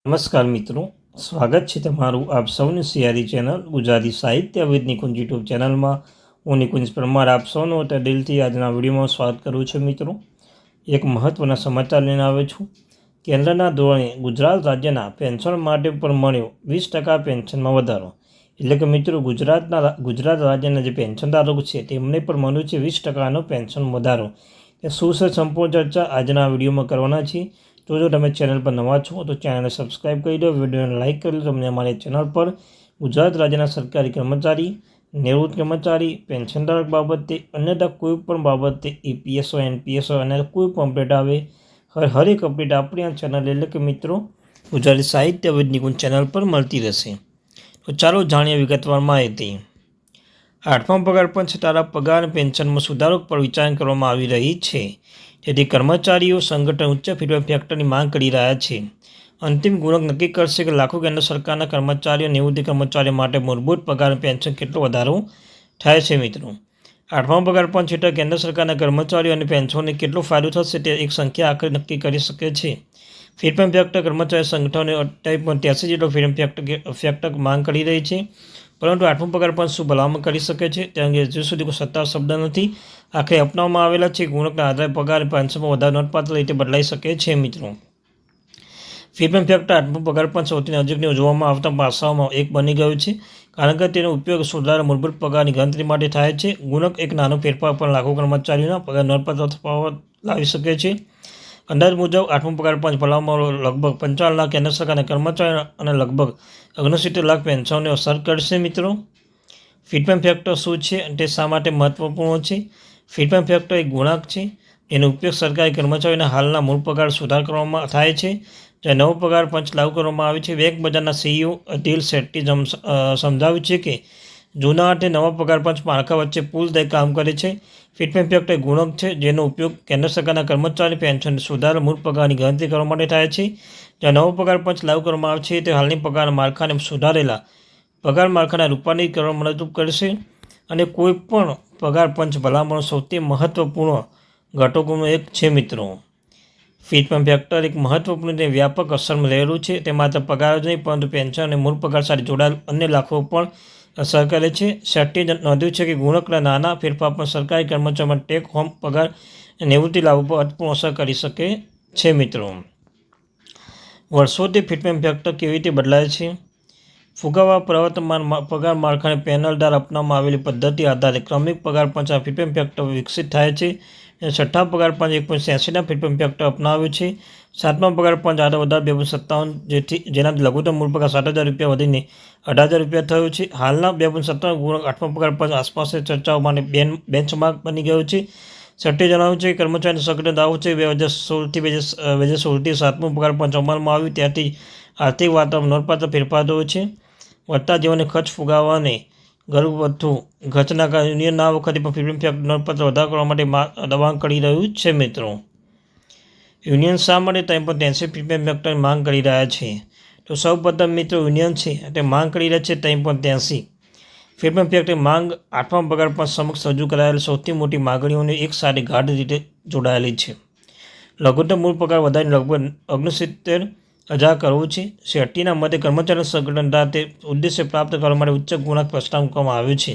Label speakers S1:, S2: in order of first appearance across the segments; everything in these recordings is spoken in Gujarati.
S1: નમસ્કાર મિત્રો, સ્વાગત છે તમારું આપ સૌની સિયારી ચેનલ ગુજરાતી સાહિત્ય વિદ નિકુંજ યુટ્યુબ ચેનલમાં. હું નિકુંજ પરમાર આપ સૌનું દિલથી આજના વિડીયોમાં સ્વાગત કરું છું. મિત્રો, એક મહત્ત્વના સમાચાર લઈને આવ્યો છું. કેન્દ્રના ધોરણે ગુજરાત રાજ્યના પેન્શન માટે પણ મળ્યો 20% પેન્શનમાં વધારો. એટલે કે મિત્રો, ગુજરાત રાજ્યના જે પેન્શનધારકો છે તેમને પણ મળ્યું છે 20%નો પેન્શન વધારો. એ શું છે સંપૂર્ણ ચર્ચા આજના વિડીયોમાં કરવાના છીએ. જો તમે ચેનલ પર નવા છો તો ચેનલને સબસ્ક્રાઈબ કરી દો, વિડીયોને લાઇક કરી દો. તમને અમારી ચેનલ પર ગુજરાત રાજ્યના સરકારી કર્મચારી, નિવૃત્ત કર્મચારી, પેન્શનધારક બાબતે અન્યથા કોઈ પણ બાબતે EPSO, NPSO અને કોઈ પણ અપડેટ આવે હરેક અપડેટ આપણી આ ચેનલ એટલે કે મિત્રો ગુજરાતી સાહિત્ય વિદ નિકુંજ ચેનલ પર મળતી રહેશે. તો ચાલો જાણીએ વિગતવાર માહિતી. 8મા પગાર પંચ દ્વારા પગાર પેન્શનમાં સુધારો પર વિચારણા કરવામાં આવી રહી છે. તેથી કર્મચારીઓ સંગઠન ઉચ્ચ ફીડબેક ફેક્ટરની માંગ કરી રહ્યા છે. અંતિમ ગુણક નક્કી કરશે કે લાખો કેન્દ્ર સરકારના કર્મચારીઓ નિવૃત્ત કર્મચારીઓ માટે મૂળભૂત પગાર પેન્શન કેટલો વધારો થાય છે. મિત્રો, 8મા પગાર પંચ હેઠળ કેન્દ્ર સરકારના કર્મચારીઓ અને પેન્શનને કેટલો ફાયદો થશે તે એક સંખ્યા આખરે નક્કી કરી શકે છે. ફીડબેક ફેક્ટર કર્મચારી સંગઠનોને 28.83 જેટલો ફીડબેક ફેક્ટર માંગ કરી રહી છે. પરંતુ 8મો પગાર પંચ શું ભલામણ કરી શકે છે તે અંગે હજુ સુધી કોઈ સત્તાવાર શબ્દ નથી. આખરે અપનાવવામાં આવેલા છે ગુણકના આધારે પગાર પેન્શનમાં વધારો નોંધપાત્ર રીતે બદલાઈ શકે છે. મિત્રો, ફીડબેક ફેક્ટર 8મો પગાર પંચ સૌથી નજીકની જોવામાં આવતા પાસાઓમાં એક બની ગયું છે, કારણ કે તેનો ઉપયોગ સુધારેલા મૂળભૂત પગારની ગણતરી માટે થાય છે. ગુણક એક નાનો ફેરફાર પણ લાખો કર્મચારીઓના પગાર નોંધપાત્ર તફાવત લાવી શકે છે. અંદાજ મુજબ 8મો પગાર પંચ ભલામણો લગભગ 55 લાખ કેન્દ્ર સરકારના કર્મચારીઓ અને લગભગ 69 લાખ પેન્શનને અસર કરશે. મિત્રો, ફીડબેક ફેક્ટર શું છે તે શા માટે મહત્વપૂર્ણ છે? ફીડબેક ફેક્ટર એક ગુણાંક છે જેનો ઉપયોગ સરકારી કર્મચારીઓના હાલના મૂળ પગાર સુધાર કરવામાં થાય છે. જ્યારે નવો પગાર પંચ લાગુ કરવામાં આવે છે, બેંક બજારના CEO અદિલ શેટ્ટી સમજાવ્યું છે કે જૂના અને નવા પગાર પંચ માળખા વચ્ચે પુલ દઈ કામ કરે છે. ફીડબેક ફેક્ટર એક ગુણક છે જેનો ઉપયોગ કેન્દ્ર સરકારના કર્મચારી પેન્શન સુધારેલા મૂળ પગારની ગણતરી કરવા માટે થાય છે. જ્યારે નવો પગાર પંચ લાગુ કરવામાં આવે છે તે હાલની પગાર માળખાને સુધારેલા પગાર માળખાના રૂપાંતરિત કરવામાં મદદ કરશે. અને કોઈ પણ પગાર પંચ ભલામણો સૌથી મહત્વપૂર્ણ ઘટકોનું એક છે. મિત્રો, ફીડબેક ફેક્ટર એક મહત્વપૂર્ણ અને વ્યાપક અસરમાં રહેલું છે. તે માત્ર પગાર જ નહીં પરંતુ પેન્શન અને મૂળ પગાર સાથે જોડાયેલ અન્ય લાખો પણ અસર કરે છે. શેટ્ટીએ નોંધ્યું છે કે ગુણકના નાના ફેરફાર પણ સરકારી કર્મચારીઓમાં ટેક હોમ પગાર અને નિવૃત્તિ લાભો પર અર્થપૂર્ણ અસર કરી શકે છે. મિત્રો, વર્ષોથી ફીડબેક ફેક્ટર કેવી રીતે બદલાય છે? ફુગાવા પ્રવર્તમાન પગાર માળખાની પેનલ દ્વારા અપનાવવામાં આવેલી પદ્ધતિ આધારે ક્રમિક પગાર પંચ આ ફીડબેક ફેક્ટર વિકસિત થાય છે. અને 6થા પગાર પંચ 1.86ના ફીડબેક ફેક્ટર અપનાવ્યું છે. 7મા પગાર પંચ આધાર વધારો 2.57 જેનાથી લઘુત્તમ મૂળ પગાર 7,000 રૂપિયા વધીને 18,000 રૂપિયા થયો છે. હાલના 2.57 ગુણક 8મા પગાર પંચ આસપાસ ચર્ચાઓ માટે બેન્ચમાર્ક બની ગયો છે. શેટ્ટીએ જણાવ્યું છે કે કર્મચારીનું સંગઠન દાવો છે 2016થી 7મો પગાર પંચ અમલમાં આવ્યું ત્યારથી આર્થિક વાતાવરણ નોંધપાત્ર ફેરફાર થયો છે. વધતા જીવન ખર્ચ, ફુગાવા અને ઘરગથ્થુ ખર્ચના કારણે યુનિયન આ વખતે પણ ફીડબેક ફેક્ટર નોંધપાત્ર વધારો કરવા માટે દબાણ કરી રહ્યું છે. મિત્રો, યુનિયન શા માટે 3.83 ફીડબેક ફેક્ટરની માંગ કરી રહ્યા છે? તો સૌપ્રથમ મિત્રો, યુનિયન છે તે માંગ કરી રહ્યા છે 3.83 ફીડબેક ફેક્ટરની માંગ 8મા પગાર પંચ સમક્ષ રજૂ કરાયેલી સૌથી મોટી માગણીઓની એક સાથે ગાઢ રીતે જોડાયેલી છે. લઘુત્તમ મૂળ પગાર વધારીને લગભગ 69,000 કરવો છે. શેટ્ટીના મતે કર્મચારી સંગઠન દ્વારા તે ઉદ્દેશ્ય પ્રાપ્ત કરવા માટે ઉચ્ચ ગુણાંક પ્રસ્તાવ મૂકવામાં આવ્યો છે.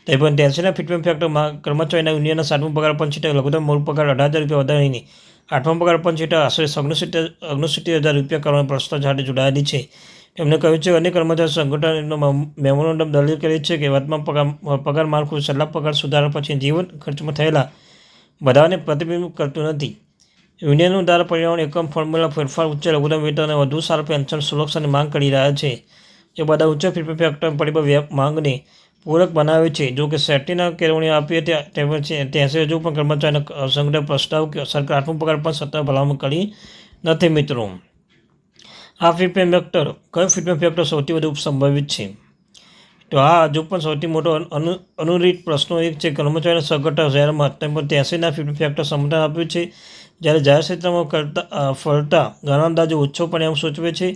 S1: 3.83ના ફીડબેક ફેક્ટર કર્મચારીના યુનિયનના 7મા પગાર પંચ હેઠળ લઘુત્તમ મૂળ પગાર 18,000 રૂપિયા વધારીને 8મા પગાર પંચ હેઠળ આશરે 69,000 રૂપિયા કરવાના પ્રસ્તાવ સાથે જોડાયેલી છે. તેમણે કહ્યું છે કે અનેક કર્મચારી સંગઠનોનો મેમોરેન્ડમ દલીલ કરે છે કે વર્તમાન પગાર માળખું છેલ્લા પગાર સુધારા પછી જીવન ખર્ચમાં થયેલા વધારાને પ્રતિબિંબિત કરતું નથી. યુનિયનો દ્વારા પર્યાવરણ એકમ ફોર્મ્યુલા ફેરફાર, ઉચ્ચ લઘુત્તમ વેતન અને વધુ સારા પેન્શન સુરક્ષાની માંગ કરી રહ્યા છે. જે બધા ઉચ્ચ ફીડબેક ફેક્ટર પરિબળ માંગને પૂરક બનાવે છે. જો કે શેટ્ટીના કેળવણી આપી હતી ત્યાંથી હજુ પણ કર્મચારીના સંગઠન પ્રસ્તાવ કે સરકાર 8મો પગાર પણ સત્તા ભલામણ કરી નથી. મિત્રો, આ ફીડબેક ફેક્ટર કયો ફીડબેક ફેક્ટર સૌથી વધુ સંભવિત છે? તો આ હજુ પણ સૌથી મોટો અનુરીત પ્રશ્નો એક છે. કર્મચારીના સંગઠન શહેરમાં 3.83ના ફીડબેક ફેક્ટર સમર્થન આપ્યું છે, જ્યારે જાહેર ક્ષેત્રમાં ફરતા ઘણા અંદાજો ઓછો પરિણામ સૂચવે છે.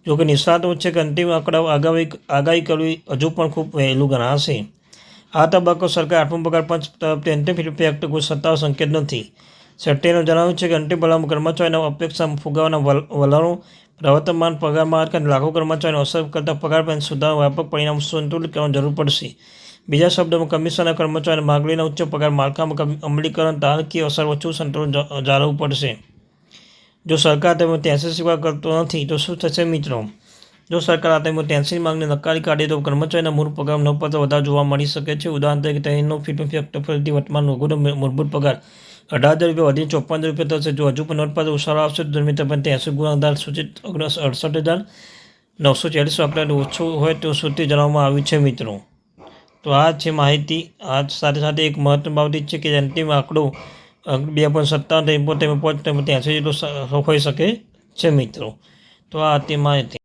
S1: જોકે નિષ્ણાતો છે કે અંતિમ આંકડાઓ આગાહી કરવી હજુ પણ ખૂબ વહેલું ગણાશે. આ તબક્કો સરકાર 8મો પગાર પંચ તરફથી અંતિમ ફીડબેક ફેક્ટર કોઈ સત્તાવાર સંકેત નથી. શેટ્ટીએ જણાવ્યું છે કે અંતિમ ભલામણ કર્મચારીના અપેક્ષા ફુગાવાના વલણો, પ્રવર્તમાન પગાર માળખાને લાખો કર્મચારીઓને અસર કરતા પગાર પેન સુધારો વ્યાપક પરિણામ સંતુલિત કરવાની જરૂર પડશે. બીજા શબ્દોમાં, કમિશનના કર્મચારીઓને માગણીના ઉચ્ચ પગાર માળખામાં અમલીકરણ તાણકીય અસર વચ્ચે સંતુલન જાળવવું પડશે. જો સરકાર તેમાં 83 સ્વીકાર કરતો નથી તો શું થશે મિત્રો? જો સરકાર આ તેમાં 83 માંગને નકારી કાઢે તો કર્મચારીના મૂળ પગાર નોંધપાત્ર વધારો જોવા મળી શકે છે. ઉદાહરણ તરીકે, તેનો ફેક્ટરથી વર્તમાન મૂળભૂત પગાર 18,000 રૂપિયા વધીને 54,000 રૂપિયા થશે. જો હજુ પણ નોંધપાત્ર ઉછાળો આવશે તો મિત્રો 83 ગુણ્યા 18 સૂચિત 68,946 આંકડાને ઓછું હોય તો સુધી જણાવવામાં આવ્યું છે મિત્રો. તો આ છે માહિતી. આ સાથે સાથે એક મહત્વની બાબત છે કે અંતિમ આંકડો 2.57 તેમાં 83 જેટલો હોઈ શકે છે મિત્રો. તો આ હતી માહિતી.